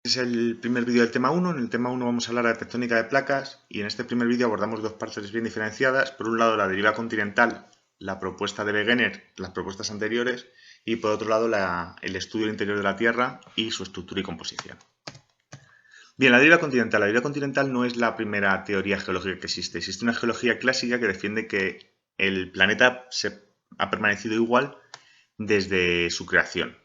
Es el primer vídeo del tema 1. En el tema 1 vamos a hablar de tectónica de placas y en este primer vídeo abordamos dos partes bien diferenciadas. Por un lado, la deriva continental, la propuesta de Wegener, las propuestas anteriores, y por otro lado, el estudio del interior de la Tierra y su estructura y composición. Bien, la deriva continental. La deriva continental no es la primera teoría geológica que existe. Existe una geología clásica que defiende que el planeta ha permanecido igual desde su creación.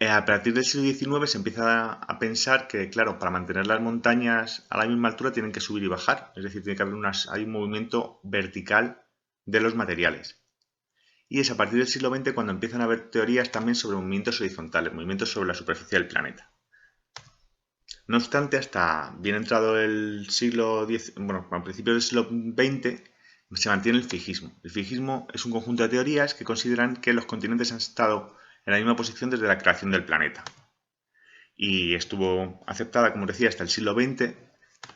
A partir del siglo XIX se empieza a pensar que, claro, para mantener las montañas a la misma altura tienen que subir y bajar, es decir, tiene que haber hay un movimiento vertical de los materiales. Y es a partir del siglo XX cuando empiezan a haber teorías también sobre movimientos horizontales, movimientos sobre la superficie del planeta. No obstante, hasta bien entrado el siglo X, bueno, a principios del siglo XX, se mantiene el fijismo. El fijismo es un conjunto de teorías que consideran que los continentes han estado en la misma posición desde la creación del planeta. Y estuvo aceptada, como decía, hasta el siglo XX,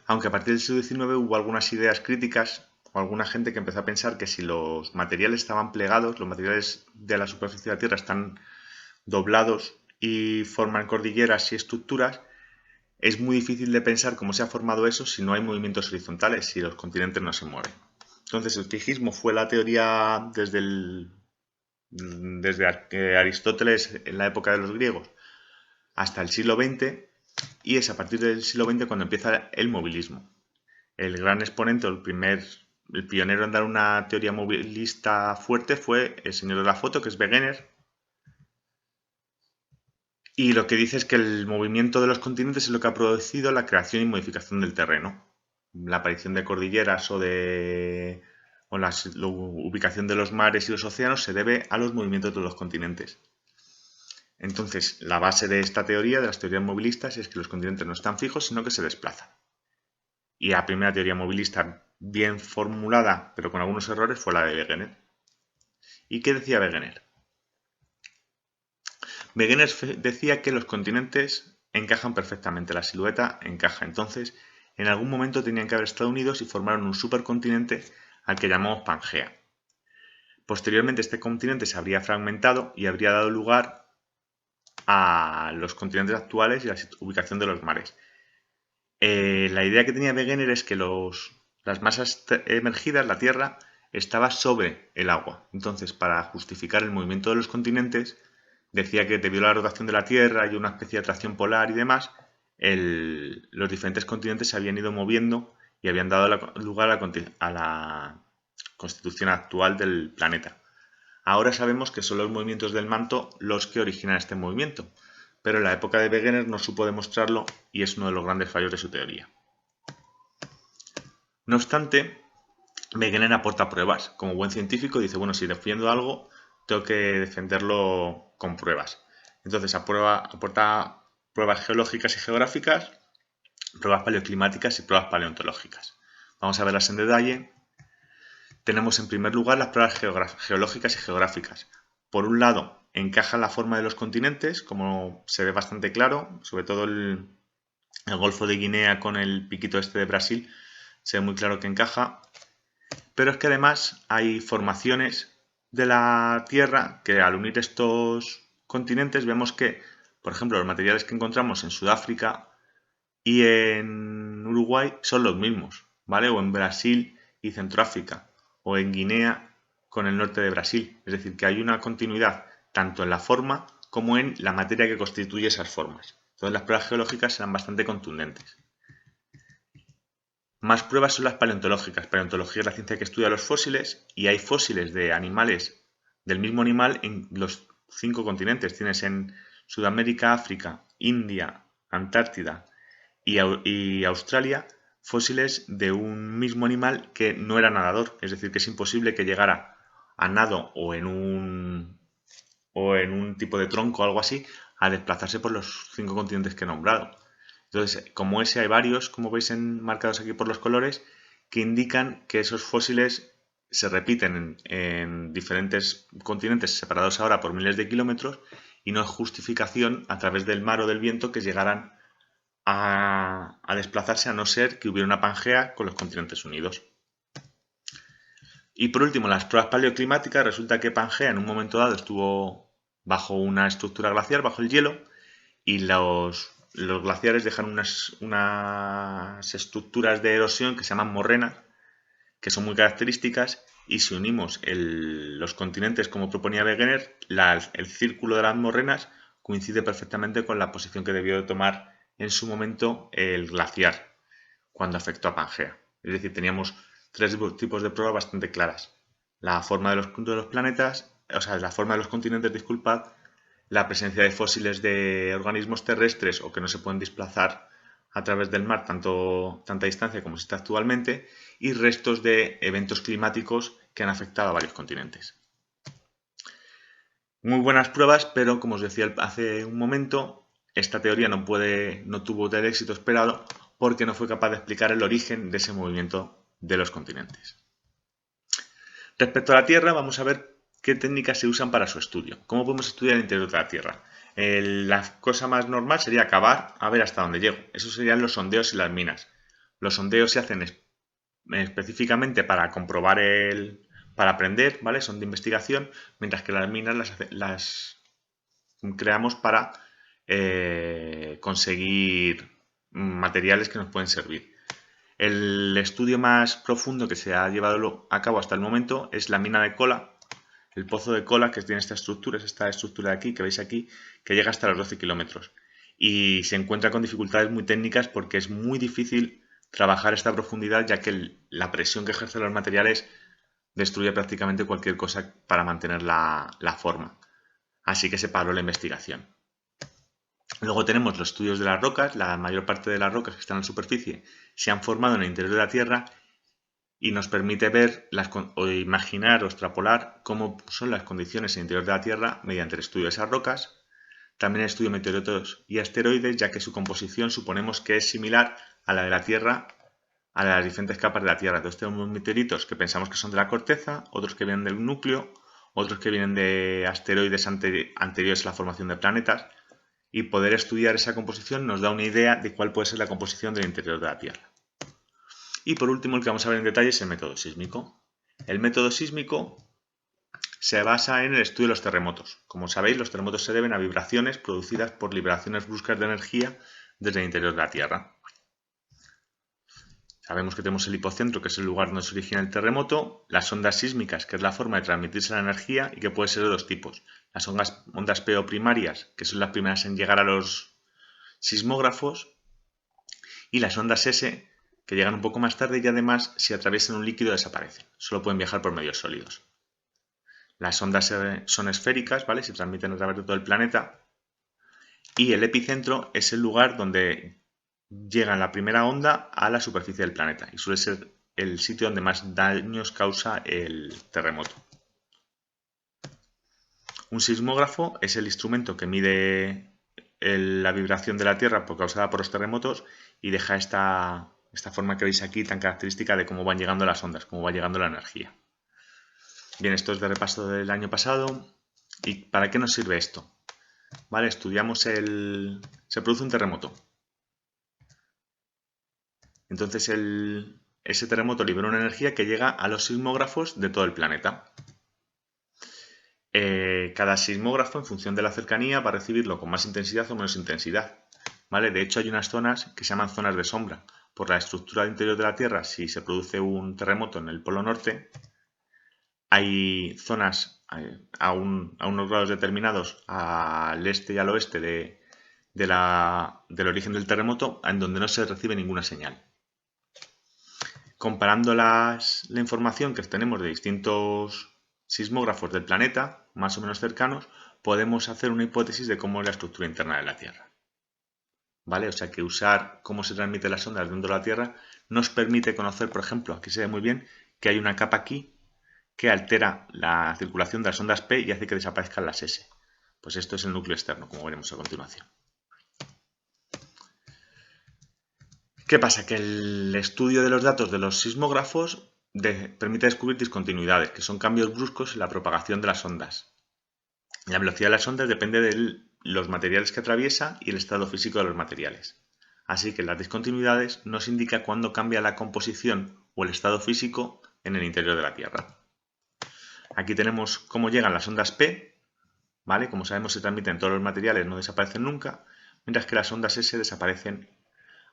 aunque a partir del siglo XIX hubo algunas ideas críticas o alguna gente que empezó a pensar que si los materiales estaban plegados, los materiales de la superficie de la Tierra están doblados y forman cordilleras y estructuras, es muy difícil de pensar cómo se ha formado eso si no hay movimientos horizontales, si los continentes no se mueven. Entonces el fijismo fue la teoría desde Aristóteles en la época de los griegos hasta el siglo XX, y es a partir del siglo XX cuando empieza el movilismo. El gran exponente, el pionero en dar una teoría movilista fuerte fue el señor de la foto, que es Wegener, y lo que dice es que el movimiento de los continentes es lo que ha producido la creación y modificación del terreno. La aparición de cordilleras o la ubicación de los mares y los océanos se debe a los movimientos de los continentes. Entonces, la base de esta teoría, de las teorías movilistas, es que los continentes no están fijos, sino que se desplazan. Y la primera teoría movilista bien formulada, pero con algunos errores, fue la de Wegener. ¿Y qué decía Wegener? Wegener decía que los continentes encajan perfectamente, la silueta encaja. Entonces, en algún momento tenían que haber estado unidos y formaron un supercontinente al que llamamos Pangea. Posteriormente, este continente se habría fragmentado y habría dado lugar a los continentes actuales y a la ubicación de los mares. La idea que tenía Wegener es que las masas emergidas, la Tierra, estaba sobre el agua. Entonces, para justificar el movimiento de los continentes, decía que debido a la rotación de la Tierra y una especie de atracción polar y demás, los diferentes continentes se habían ido moviendo y habían dado lugar a la constitución actual del planeta. Ahora sabemos que son los movimientos del manto los que originan este movimiento, pero en la época de Wegener no supo demostrarlo y es uno de los grandes fallos de su teoría. No obstante, Wegener aporta pruebas. Como buen científico dice, bueno, si defiendo algo, tengo que defenderlo con pruebas. Entonces aporta pruebas geológicas y geográficas, pruebas paleoclimáticas y pruebas paleontológicas. Vamos a verlas en detalle. Tenemos en primer lugar las pruebas geológicas y geográficas. Por un lado, encaja la forma de los continentes, como se ve bastante claro, sobre todo el Golfo de Guinea con el piquito este de Brasil, se ve muy claro que encaja. Pero es que además hay formaciones de la Tierra que al unir estos continentes vemos que, por ejemplo, los materiales que encontramos en Sudáfrica y en Uruguay son los mismos, ¿vale? O en Brasil y Centroáfrica, o en Guinea con el norte de Brasil. Es decir, que hay una continuidad tanto en la forma como en la materia que constituye esas formas. Entonces las pruebas geológicas serán bastante contundentes. Más pruebas son las paleontológicas. Paleontología es la ciencia que estudia los fósiles y hay fósiles de animales del mismo animal en los 5 continentes. Tienes en Sudamérica, África, India, Antártida y Australia fósiles de un mismo animal que no era nadador. Es decir, que es imposible que llegara a nado o en un tipo de tronco o algo así a desplazarse por los 5 continentes que he nombrado. Entonces, como ese hay varios, como veis marcados aquí por los colores, que indican que esos fósiles se repiten en diferentes continentes separados ahora por miles de kilómetros y no es justificación a través del mar o del viento que llegaran a desplazarse a no ser que hubiera una Pangea con los continentes unidos. Y por último, las pruebas paleoclimáticas, resulta que Pangea en un momento dado estuvo bajo una estructura glaciar, bajo el hielo, y los los glaciares dejan unas estructuras de erosión que se llaman morrenas, que son muy características, y si unimos los continentes como proponía Wegener, el círculo de las morrenas coincide perfectamente con la posición que debió de tomar en su momento el glaciar cuando afectó a Pangea. Es decir, teníamos tres tipos de pruebas bastante claras. La forma de los planetas, o sea, la forma de los continentes, disculpad, la presencia de fósiles de organismos terrestres o que no se pueden desplazar a través del mar tanta distancia como se está actualmente, y restos de eventos climáticos que han afectado a varios continentes. Muy buenas pruebas, pero como os decía hace un momento, esta teoría no tuvo el éxito esperado porque no fue capaz de explicar el origen de ese movimiento de los continentes. Respecto a la Tierra, vamos a ver qué técnicas se usan para su estudio. ¿Cómo podemos estudiar el interior de la Tierra? La cosa más normal sería cavar a ver hasta dónde llego. Esos serían los sondeos y las minas. Los sondeos se hacen específicamente para comprobar para aprender, ¿vale? Son de investigación, mientras que las minas las creamos para conseguir materiales que nos pueden servir. El estudio más profundo que se ha llevado a cabo hasta el momento es la mina de Kola, el pozo de Kola, que tiene esta estructura de aquí, que veis aquí, que llega hasta los 12 kilómetros. Y se encuentra con dificultades muy técnicas porque es muy difícil trabajar esta profundidad, ya que la presión que ejercen los materiales destruye prácticamente cualquier cosa para mantener la forma. Así que se paró la investigación. Luego tenemos los estudios de las rocas. La mayor parte de las rocas que están en la superficie se han formado en el interior de la Tierra y nos permite ver o imaginar o extrapolar cómo son las condiciones en el interior de la Tierra mediante el estudio de esas rocas. También el estudio de meteoritos y asteroides, ya que su composición suponemos que es similar a la de la Tierra, a las diferentes capas de la Tierra. Entonces tenemos meteoritos que pensamos que son de la corteza, otros que vienen del núcleo, otros que vienen de asteroides anteriores a la formación de planetas, y poder estudiar esa composición nos da una idea de cuál puede ser la composición del interior de la Tierra. Y por último, el que vamos a ver en detalle es el método sísmico. El método sísmico se basa en el estudio de los terremotos. Como sabéis, los terremotos se deben a vibraciones producidas por liberaciones bruscas de energía desde el interior de la Tierra. Sabemos que tenemos el hipocentro, que es el lugar donde se origina el terremoto, las ondas sísmicas, que es la forma de transmitirse la energía y que puede ser de dos tipos. Las ondas PO primarias, que son las primeras en llegar a los sismógrafos, y las ondas S, que llegan un poco más tarde y además, si atraviesan un líquido, desaparecen. Solo pueden viajar por medios sólidos. Las ondas son esféricas, ¿vale? Se transmiten a través de todo el planeta. Y el epicentro es el lugar donde llega la primera onda a la superficie del planeta. Y suele ser el sitio donde más daños causa el terremoto. Un sismógrafo es el instrumento que mide la vibración de la Tierra causada por los terremotos y deja esta forma que veis aquí tan característica de cómo van llegando las ondas, cómo va llegando la energía. Bien, esto es de repaso del año pasado. ¿Y para qué nos sirve esto? Vale, estudiamos se produce un terremoto. Entonces ese terremoto libera una energía que llega a los sismógrafos de todo el planeta. Cada sismógrafo, en función de la cercanía, va a recibirlo con más intensidad o menos intensidad. ¿Vale? De hecho, hay unas zonas que se llaman zonas de sombra. Por la estructura del interior de la Tierra, si se produce un terremoto en el Polo Norte, hay zonas a unos grados determinados al este y al oeste del origen del terremoto en donde no se recibe ninguna señal. Comparando la información que tenemos de distintos sismógrafos del planeta, más o menos cercanos, podemos hacer una hipótesis de cómo es la estructura interna de la Tierra. ¿Vale? O sea que usar cómo se transmiten las ondas dentro de la Tierra nos permite conocer, por ejemplo, aquí se ve muy bien que hay una capa aquí que altera la circulación de las ondas P y hace que desaparezcan las S. Pues esto es el núcleo externo, como veremos a continuación. ¿Qué pasa? Que el estudio de los datos de los sismógrafos permite descubrir discontinuidades, que son cambios bruscos en la propagación de las ondas. La velocidad de las ondas depende de los materiales que atraviesa y el estado físico de los materiales. Así que las discontinuidades nos indican cuándo cambia la composición o el estado físico en el interior de la Tierra. Aquí tenemos cómo llegan las ondas P, ¿vale? Como sabemos, se transmiten todos los materiales, no desaparecen nunca. mientras que las ondas S desaparecen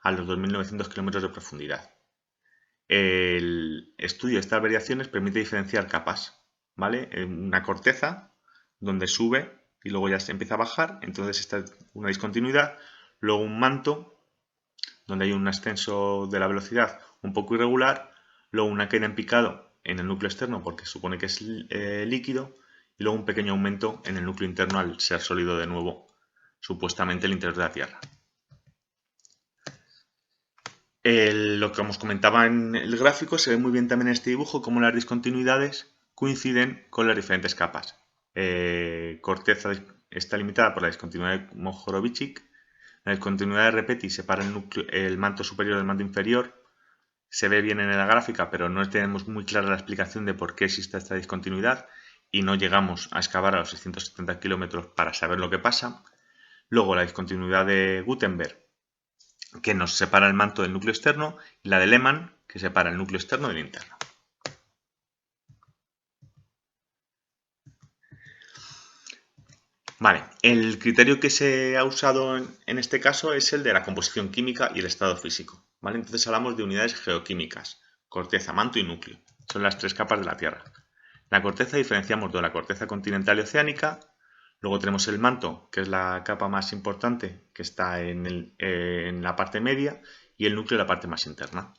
a los 2.900 kilómetros de profundidad. El estudio de estas variaciones permite diferenciar capas, ¿vale? Una corteza donde sube y luego ya se empieza a bajar, entonces esta es una discontinuidad. Luego un manto donde hay un ascenso de la velocidad un poco irregular, luego una caída en picado en el núcleo externo porque supone que es líquido, y luego un pequeño aumento en el núcleo interno al ser sólido de nuevo, supuestamente el interior de la Tierra. Lo que os comentaba en el gráfico se ve muy bien también en este dibujo cómo las discontinuidades coinciden con las diferentes capas. Corteza está limitada por la discontinuidad de Mohorovičić, la discontinuidad de Repeti separa el manto superior del manto inferior. Se ve bien en la gráfica, pero no tenemos muy clara la explicación de por qué existe esta discontinuidad y no llegamos a excavar a los 670 kilómetros para saber lo que pasa. Luego la discontinuidad de Gutenberg, que nos separa el manto del núcleo externo, y la de Lehmann, que separa el núcleo externo del interno. Vale, el criterio que se ha usado en este caso es el de la composición química y el estado físico. ¿Vale? Entonces hablamos de unidades geoquímicas: corteza, manto y núcleo. Son las tres capas de la Tierra. La corteza diferenciamos de la corteza continental y oceánica. Luego tenemos el manto, que es la capa más importante, que está en la parte media, y el núcleo, la parte más interna.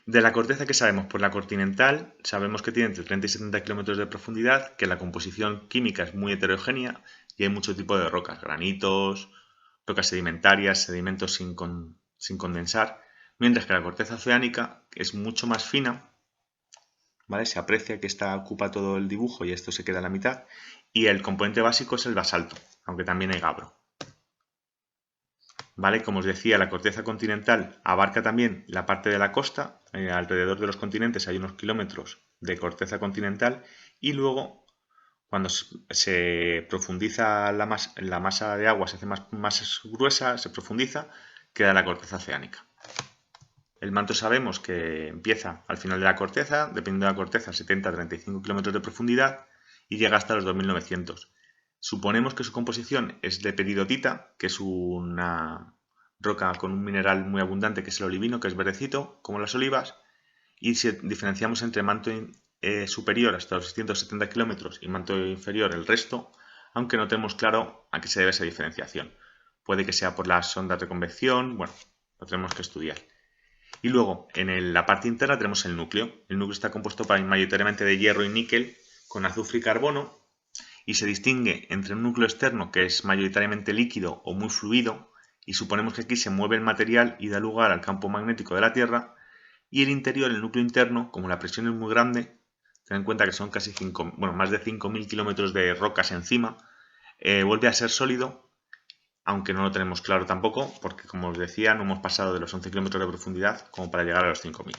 De la corteza, ¿qué sabemos? Pues la continental sabemos que tiene entre 30 y 70 kilómetros de profundidad, que la composición química es muy heterogénea y hay mucho tipo de rocas: granitos, rocas sedimentarias, sedimentos sin condensar, mientras que la corteza oceánica es mucho más fina, ¿vale? Se aprecia que esta ocupa todo el dibujo y esto se queda a la mitad, y el componente básico es el basalto, aunque también hay gabro. ¿Vale? Como os decía, la corteza continental abarca también la parte de la costa. Alrededor de los continentes hay unos kilómetros de corteza continental, y luego cuando se profundiza la masa de agua, se hace más gruesa, se profundiza, queda la corteza oceánica. El manto sabemos que empieza al final de la corteza, dependiendo de la corteza, 70 a 35 kilómetros de profundidad, y llega hasta los 2.900. Suponemos que su composición es de peridotita, que es una roca con un mineral muy abundante, que es el olivino, que es verdecito, como las olivas, y si diferenciamos entre manto superior hasta los 670 kilómetros y manto inferior el resto, aunque no tenemos claro a qué se debe esa diferenciación. Puede que sea por las ondas de convección, bueno, lo tenemos que estudiar. Y luego, en la parte interna tenemos el núcleo. El núcleo está compuesto mayoritariamente de hierro y níquel, con azufre y carbono, y se distingue entre un núcleo externo, que es mayoritariamente líquido o muy fluido, y suponemos que aquí se mueve el material y da lugar al campo magnético de la Tierra, y el interior, el núcleo interno, como la presión es muy grande, ten en cuenta que son más de 5.000 kilómetros de rocas encima, vuelve a ser sólido, aunque no lo tenemos claro tampoco, porque como os decía, no hemos pasado de los 11 kilómetros de profundidad como para llegar a los 5.000.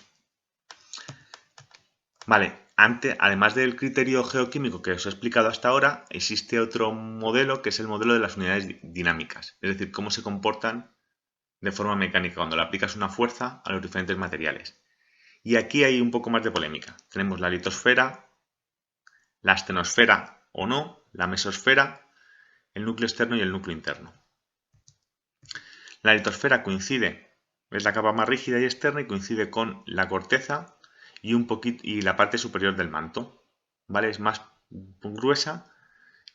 Vale, además del criterio geoquímico que os he explicado hasta ahora, existe otro modelo, que es el modelo de las unidades dinámicas, es decir, cómo se comportan de forma mecánica cuando le aplicas una fuerza a los diferentes materiales. Y aquí hay un poco más de polémica. Tenemos la litosfera, la astenosfera o no, la mesosfera, el núcleo externo y el núcleo interno. La litosfera es la capa más rígida y externa, y coincide con la corteza y la parte superior del manto. ¿Vale? Es más gruesa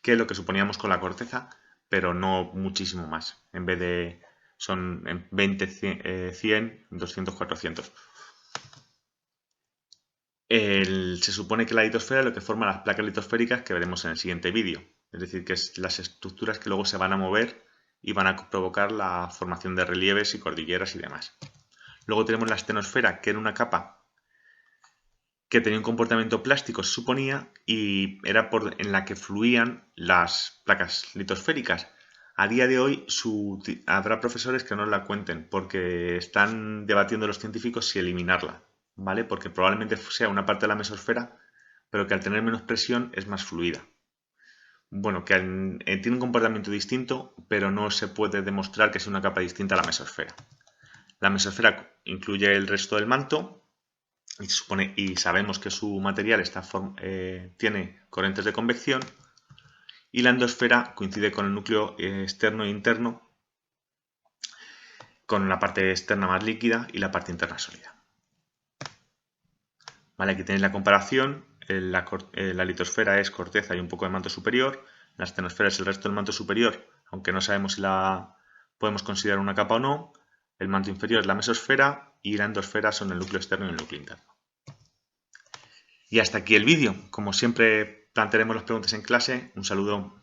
que lo que suponíamos con la corteza, pero no muchísimo más. En vez de son 20, 100, 200, 400. Se supone que la litosfera es lo que forma las placas litosféricas que veremos en el siguiente vídeo. Es decir, que es las estructuras que luego se van a mover y van a provocar la formación de relieves y cordilleras y demás. Luego tenemos la astenosfera, que era una capa que tenía un comportamiento plástico, se suponía, y era en la que fluían las placas litosféricas. A día de hoy habrá profesores que no la cuenten porque están debatiendo los científicos si eliminarla, ¿vale? Porque probablemente sea una parte de la mesosfera, pero que al tener menos presión es más fluida. Bueno, que tiene un comportamiento distinto, pero no se puede demostrar que sea una capa distinta a la mesosfera. La mesosfera incluye el resto del manto y sabemos que su material tiene corrientes de convección, y la endosfera coincide con el núcleo externo e interno, con la parte externa más líquida y la parte interna sólida. Vale, aquí tenéis la comparación. La litosfera es corteza y un poco de manto superior. La astenosfera es el resto del manto superior, aunque no sabemos si la podemos considerar una capa o no. El manto inferior es la mesosfera y la endosfera son el núcleo externo y el núcleo interno. Y hasta aquí el vídeo. Como siempre, plantearemos las preguntas en clase. Un saludo.